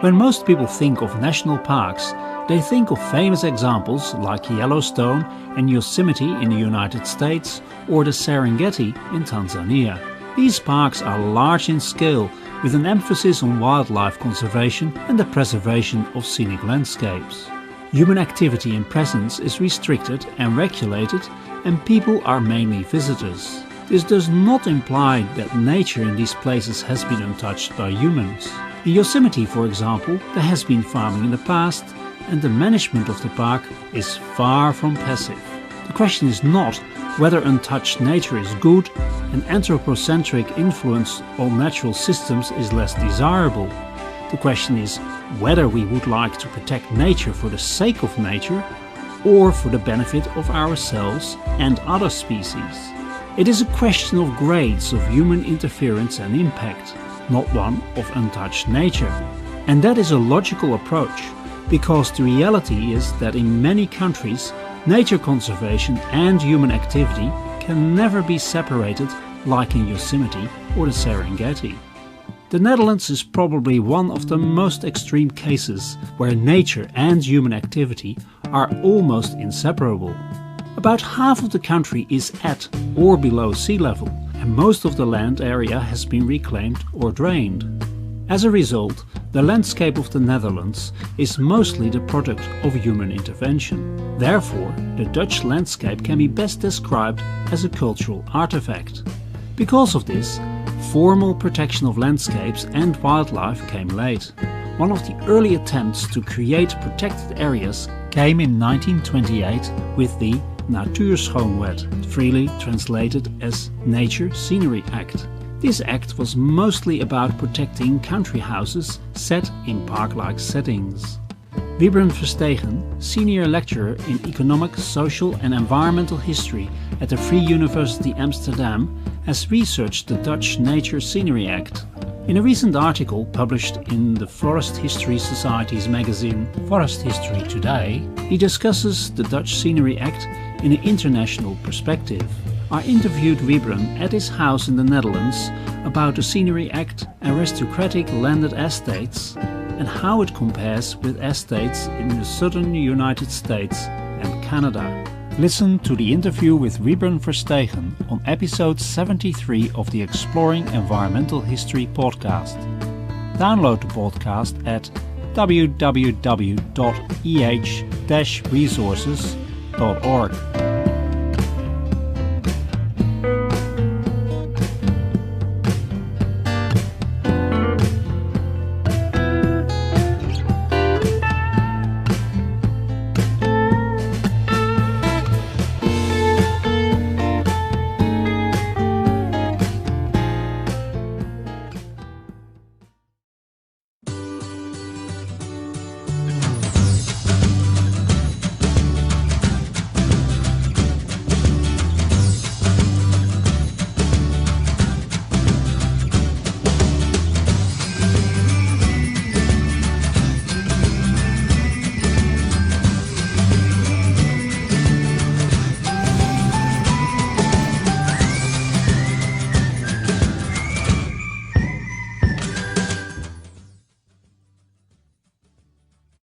When most people think of national parks, they think of famous examples like Yellowstone and Yosemite in the United States or the Serengeti in Tanzania. These parks are large in scale, with an emphasis on wildlife conservation and the preservation of scenic landscapes. Human activity and presence is restricted and regulated, and people are mainly visitors. This does not imply that nature in these places has been untouched by humans. In Yosemite, for example, there has been farming in the past, and the management of the park is far from passive. The question is not whether untouched nature is good and anthropocentric influence on natural systems is less desirable. The question is whether we would like to protect nature for the sake of nature or for the benefit of ourselves and other species. It is a question of grades of human interference and impact, not one of untouched nature. And that is a logical approach, because the reality is that in many countries, nature conservation and human activity can never be separated, like in Yosemite or the Serengeti. The Netherlands is probably one of the most extreme cases where nature and human activity are almost inseparable. About half of the country is at or below sea level, and most of the land area has been reclaimed or drained. As a result, the landscape of the Netherlands is mostly the product of human intervention. Therefore, the Dutch landscape can be best described as a cultural artifact. Because of this, formal protection of landscapes and wildlife came late. One of the early attempts to create protected areas came in 1928 with the Natuurschoonwet, freely translated as Nature Scenery Act. This act was mostly about protecting country houses set in park-like settings. Wybren Verstegen, senior lecturer in economic, social and environmental history at the Free University Amsterdam, has researched the Dutch Nature Scenery Act. In a recent article published in the Forest History Society's magazine Forest History Today, he discusses the Dutch Scenery Act in an international perspective. I interviewed Wybren at his house in the Netherlands about the Scenery Act and aristocratic landed estates and how it compares with estates in the southern United States and Canada. Listen to the interview with Wybren Verstegen on episode 73 of the Exploring Environmental History podcast. Download the podcast at www.eh-resources.org.